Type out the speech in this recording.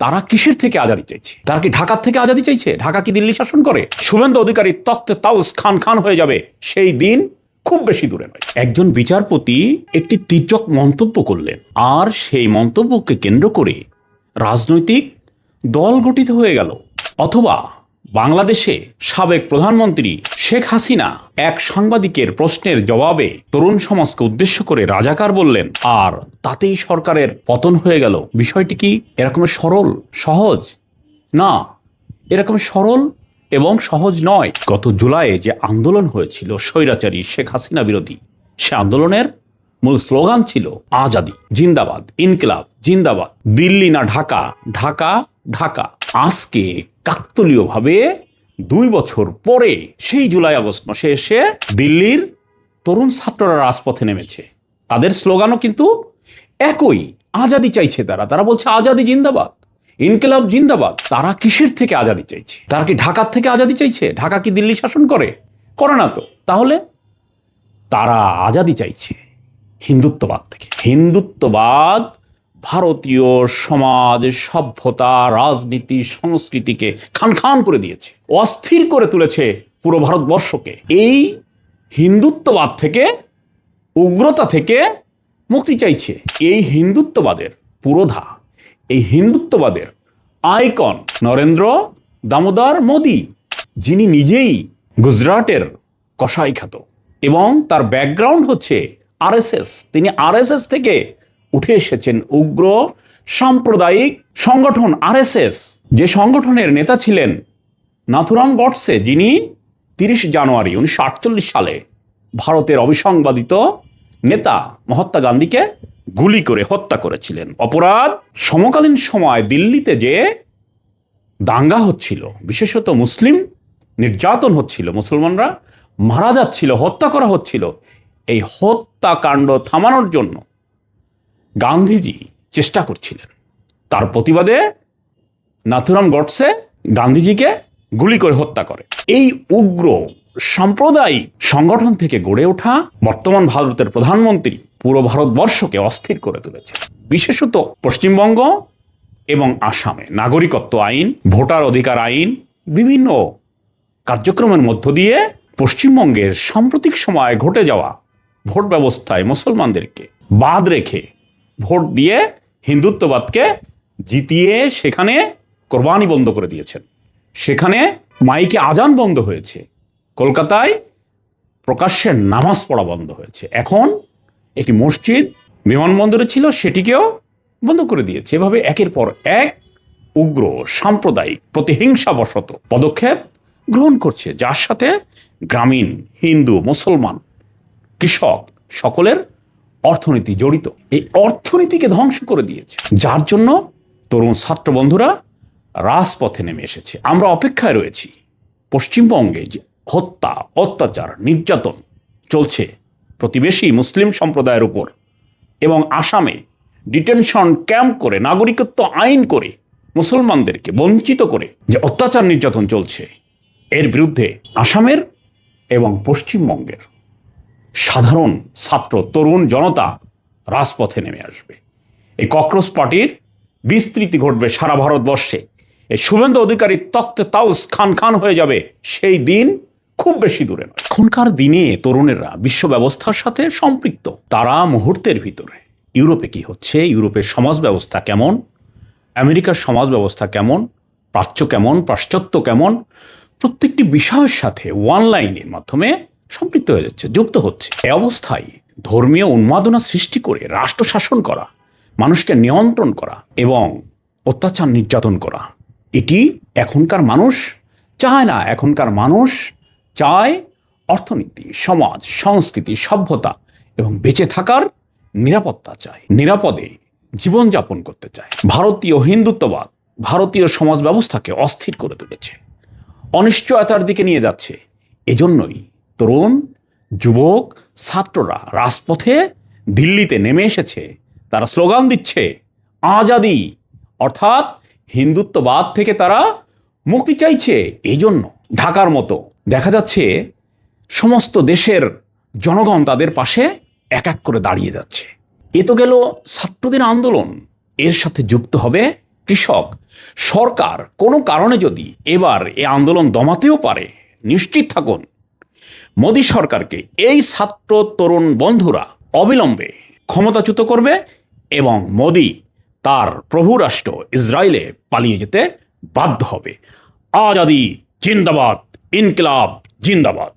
তারা কিসের থেকে আজাদি চাইছে? তারা কি ঢাকার থেকে আজাদি চাইছে? ঢাকা কি দিল্লি শাসন করে? শুভেন্দু অধিকারী তক্তে তাউস খান খান হয়ে যাবে সেই দিন খুব বেশি দূরে নয়। একজন বিচারপতি একটি তীর্যক মন্তব্য করলেন, আর সেই মন্তব্যকে কেন্দ্র করে রাজনৈতিক দল গঠিত হয়ে গেল। অথবা বাংলাদেশে সাবেক প্রধানমন্ত্রী শেখ হাসিনা এক সাংবাদিকের প্রশ্নের জবাবে তরুণ সমাজকে উদ্দেশ্য করে রাজাকার বললেন, আর তাতেই সরকারের পতন হয়ে গেল। বিষয়টি কি এরকম সরল সহজ? না, এরকম সরল এবং সহজ নয়। গত জুলাইয়ে যে আন্দোলন হয়েছিল স্বৈরাচারী শেখ হাসিনা বিরোধী, সে আন্দোলনের মূল স্লোগান ছিল আজাদি জিন্দাবাদ, ইনকিলাব জিন্দাবাদ, দিল্লি না ঢাকা, ঢাকা ঢাকা। আজকে কাকতালীয়ভাবে 2 বছর পরে সেই জুলাই আগস্ট মাসে এসে দিল্লির তরুণ ছাত্ররা রাজপথে নেমেছে। তাদের স্লোগানও কিন্তু একই, আজাদি চাইছে। তারা বলছে আজাদি জিন্দাবাদ, ইনকিলাব জিন্দাবাদ। তারা কিসের থেকে আজাদি চাইছে? তারা কি ঢাকার থেকে আজাদি চাইছে? ঢাকা কি দিল্লি শাসন করে? করে না তো। তাহলে তারা আজাদি চাইছে হিন্দুত্ববাদ থেকে। হিন্দুত্ববাদ ভারতীয় সমাজ, সভ্যতা, রাজনীতি, সংস্কৃতিকে খান খান করে দিয়েছে, অস্থির করে তুলেছে পুরো ভারতবর্ষকে। এই হিন্দুত্ববাদ থেকে, উগ্রতা থেকে মুক্তি চাইছে। এই হিন্দুত্ববাদের পুরোধা, এই হিন্দুত্ববাদের আইকন নরেন্দ্র দামোদর মোদি, যিনি নিজেই গুজরাটের কসাইখ্যাত এবং তার ব্যাকগ্রাউন্ড হচ্ছে আরএসএস। তিনি আরএসএস থেকে উঠে এসেছেন। উগ্র সাম্প্রদায়িক সংগঠন আরএসএস, যে সংগঠনের নেতা ছিলেন নাথুরাম গডসে, যিনি 30 জানুয়ারি 1948 সালে ভারতের অবিসংবাদিত নেতা মহাত্মা গান্ধীকে গুলি করে হত্যা করেছিলেন। অপরাধ, সমকালীন সময় দিল্লিতে যে দাঙ্গা হচ্ছিল, বিশেষত মুসলিম নির্যাতন হচ্ছিল, মুসলমানরা মারা যাচ্ছিল, হত্যা করা হচ্ছিল, এই হত্যাকাণ্ড থামানোর জন্য গান্ধীজি চেষ্টা করছিলেন। তার প্রতিবাদে নাথুরাম গডসে গান্ধীজিকে গুলি করে হত্যা করে। এই উগ্র সাম্প্রদায়িক সংগঠন থেকে গড়ে ওঠা বর্তমান ভারতের প্রধানমন্ত্রী পুরো ভারতবর্ষকে অস্থির করে তুলেছে। বিশেষত পশ্চিমবঙ্গ এবং আসামে নাগরিকত্ব আইন, ভোটার অধিকার আইন, বিভিন্ন কার্যক্রমের মধ্য দিয়ে পশ্চিমবঙ্গের সাম্প্রতিক সময়ে ঘটে যাওয়া ভোট ব্যবস্থায় মুসলমানদেরকে বাদ রেখে ভোট দিয়ে হিন্দুত্ববাদকে জিতিয়ে সেখানে কোরবানি বন্ধ করে দিয়েছেন। সেখানে মাইকে আজান বন্ধ হয়েছে, কলকাতায় প্রকাশ্যে নামাজ পড়া বন্ধ হয়েছে। এখন একটি মসজিদ বিমানবন্দরে ছিল, সেটিকেও বন্ধ করে দিয়েছে। এভাবে একের পর এক উগ্র সাম্প্রদায়িক প্রতিহিংসাবশত পদক্ষেপ গ্রহণ করছে, যার সাথে গ্রামীণ হিন্দু, মুসলমান, কৃষক সকলের অর্থনীতি জড়িত। এই অর্থনীতিকে ধ্বংস করে দিয়েছে, যার জন্য তরুণ ছাত্র বন্ধুরা রাজপথে নেমে এসেছে। আমরা অপেক্ষায় রয়েছি পশ্চিমবঙ্গে যে হত্যা, অত্যাচার, নির্যাতন চলছে প্রতিবেশী মুসলিম সম্প্রদায়ের উপর, এবং আসামে ডিটেনশন ক্যাম্প করে, নাগরিকত্ব আইন করে মুসলমানদেরকে বঞ্চিত করে যে অত্যাচার নির্যাতন চলছে, এর বিরুদ্ধে আসামের এবং পশ্চিমবঙ্গের সাধারণ ছাত্র তরুণ জনতা রাজপথে নেমে আসবে। এই ককরোচ পার্টির বিস্তৃতি ঘটবে সারা ভারতবর্ষে। এই শুভেন্দু অধিকারী তক্তে তাউস খান খান হয়ে যাবে সেই দিন খুব বেশি দূরে নয়। এখনকার দিনে তরুণেরা বিশ্ব ব্যবস্থার সাথে সম্পৃক্ত। তারা মুহূর্তের ভিতরে ইউরোপে কি হচ্ছে, ইউরোপের সমাজ ব্যবস্থা কেমন, আমেরিকার সমাজ ব্যবস্থা কেমন, প্রাচ্য কেমন, পাশ্চাত্য কেমন, প্রত্যেকটি বিষয়ের সাথে অনলাইনের মাধ্যমে সম্পৃক্ত হয়ে যাচ্ছে, যুক্ত হচ্ছে। এই অবস্থায় ধর্মীয় উন্মাদনা সৃষ্টি করে রাষ্ট্র শাসন করা, মানুষকে নিয়ন্ত্রণ করা এবং অত্যাচার নির্যাতন করা, এটি এখনকার মানুষ চায় না। এখনকার মানুষ চায় অর্থনীতি, সমাজ, সংস্কৃতি, সভ্যতা এবং বেঁচে থাকার নিরাপত্তা চায়, নিরাপদে জীবনযাপন করতে চায়। ভারতীয় হিন্দুত্ববাদ ভারতীয় সমাজ ব্যবস্থাকে অস্থির করে তুলেছে, অনিশ্চয়তার দিকে নিয়ে যাচ্ছে। এজন্যই তরুণ, যুবক, ছাত্ররা রাজপথে দিল্লিতে নেমে এসেছে। তারা স্লোগান দিচ্ছে আজাদি, অর্থাৎ হিন্দুত্ববাদ থেকে তারা মুক্তি চাইছে। এই জন্য ঢাকার মতো দেখা যাচ্ছে সমস্ত দেশের জনগণ তাদের পাশে এক এক করে দাঁড়িয়ে যাচ্ছে। এ তো গেল ছাত্রদের আন্দোলন। এর সাথে যুক্ত হবে কৃষক, সরকার কোনো কারণে যদি এবার এই আন্দোলন দমাতেও পারে, নিশ্চিত থাকুন মোদী সরকারকে এই ছাত্র তরুণ বন্ধুরা অবিলম্বে ক্ষমতাচ্যুত করবে এবং মোদী তার প্রভু রাষ্ট্র ইসরায়েলে পালিয়ে যেতে বাধ্য হবে। আজাদি জিন্দাবাদ, ইনকিলাব জিন্দাবাদ।